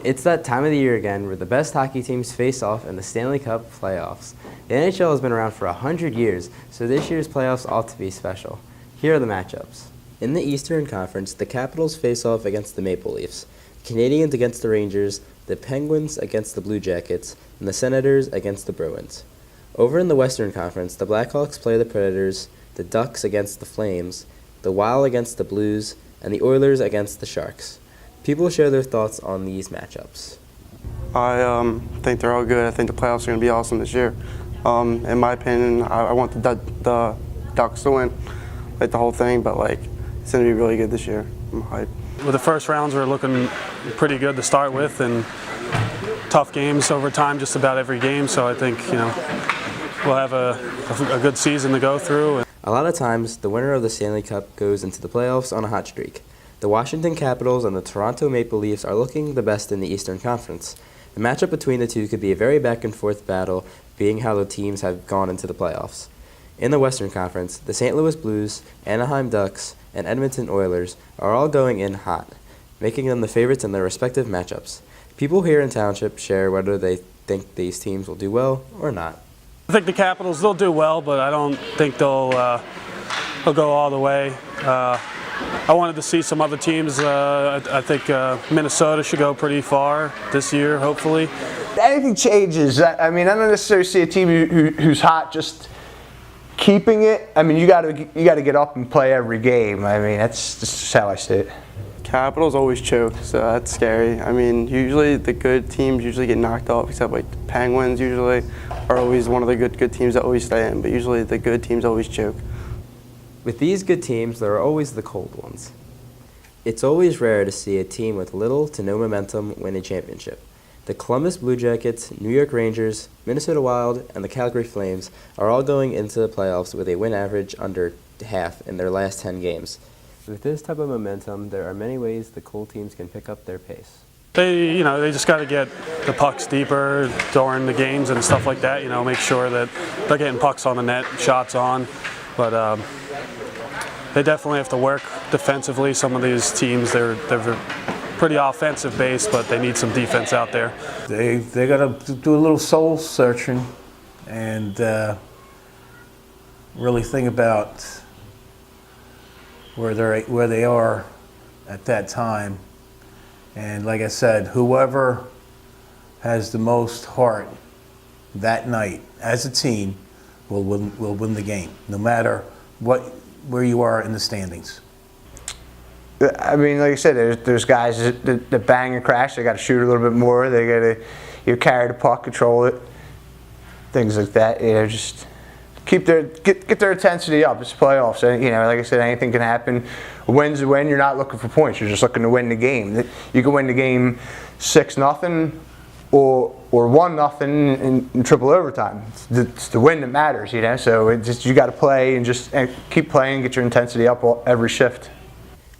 It's that time of the year again where the best hockey teams face off in the Stanley Cup playoffs. The NHL has been around for 100 years, so this year's playoffs ought to be special. Here are the matchups. In the Eastern Conference, the Capitals face off against the Maple Leafs, the Canadiens against the Rangers, the Penguins against the Blue Jackets, and the Senators against the Bruins. Over in the Western Conference, the Blackhawks play the Predators, the Ducks against the Flames, the Wild against the Blues, and the Oilers against the Sharks. People share their thoughts on these matchups. I think they're all good. I think the playoffs are going to be awesome this year. In my opinion, I want the Ducks to win, like the whole thing, but it's going to be really good this year. I'm hyped. Well, the first rounds were looking pretty good to start with, and tough games over time, just about every game. So I think we'll have a good season to go through. A lot of times, the winner of the Stanley Cup goes into the playoffs on a hot streak. The Washington Capitals and the Toronto Maple Leafs are looking the best in the Eastern Conference. The matchup between the two could be a very back-and-forth battle, being how the teams have gone into the playoffs. In the Western Conference, the St. Louis Blues, Anaheim Ducks, and Edmonton Oilers are all going in hot, making them the favorites in their respective matchups. People here in Township share whether they think these teams will do well or not. I think the Capitals, they'll do well, but I don't think they'll go all the way. I wanted to see some other teams. I think Minnesota should go pretty far this year, hopefully. Anything changes. I mean, I don't necessarily see a team who's hot just keeping it. I mean, you got to get up and play every game. I mean, that's just how I see it. Capitals always choke, so that's scary. I mean, usually the good teams usually get knocked off, except the Penguins usually are always one of the good teams that always stay in, but usually the good teams always choke. With these good teams, there are always the cold ones. It's always rare to see a team with little to no momentum win a championship. The Columbus Blue Jackets, New York Rangers, Minnesota Wild, and the Calgary Flames are all going into the playoffs with a win average under half in their last 10 games. With this type of momentum, there are many ways the cold teams can pick up their pace. They just got to get the pucks deeper during the games and stuff like that. Make sure that they're getting pucks on the net, shots on, but they definitely have to work defensively. Some of these teams, they're pretty offensive based, but they need some defense out there. They got to do a little soul searching and really think about where they are at that time. And like I said, whoever has the most heart that night as a team will win the game, no matter where you are in the standings. I mean, like I said, there's guys that bang and crash. They got to shoot a little bit more. They got to carry the puck, control it, things like that. Just get their intensity up. It's playoffs, and like I said, anything can happen. A win's a win. You're not looking for points. You're just looking to win the game. You can win the game 6-0 or 1-0 in triple overtime. It's the win that matters, So you got to play and just keep playing, get your intensity up every shift.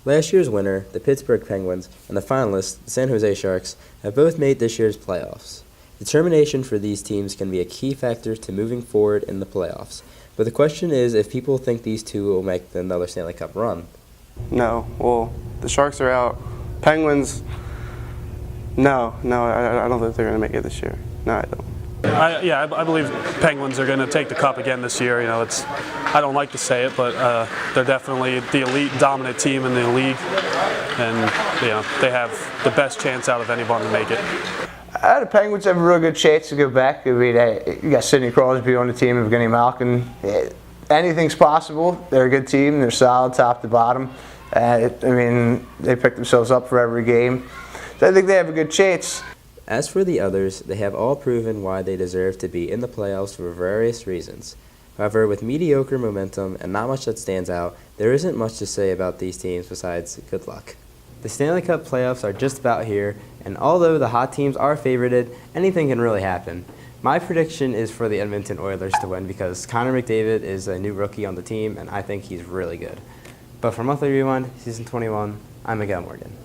Last year's winner, the Pittsburgh Penguins, and the finalists, the San Jose Sharks, have both made this year's playoffs. Determination for these teams can be a key factor to moving forward in the playoffs. But the question is if people think these two will make another Stanley Cup run. No. Well, the Sharks are out. Penguins, no, I don't think they're going to make it this year. No, I don't. I believe Penguins are going to take the cup again this year. I don't like to say it, but they're definitely the elite, dominant team in the league, and they have the best chance out of anyone to make it. The Penguins have a real good chance to go back. I mean, you got Sidney Crosby on the team, Evgeny Malkin. Anything's possible. They're a good team. They're solid, top to bottom. I mean, they pick themselves up for every game. So I think they have a good chance. As for the others, they have all proven why they deserve to be in the playoffs for various reasons. However, with mediocre momentum and not much that stands out, there isn't much to say about these teams besides good luck. The Stanley Cup playoffs are just about here, and although the hot teams are favorited, anything can really happen. My prediction is for the Edmonton Oilers to win because Connor McDavid is a new rookie on the team, and I think he's really good. But for Monthly Rewind, Season 21, I'm Miguel Morgan.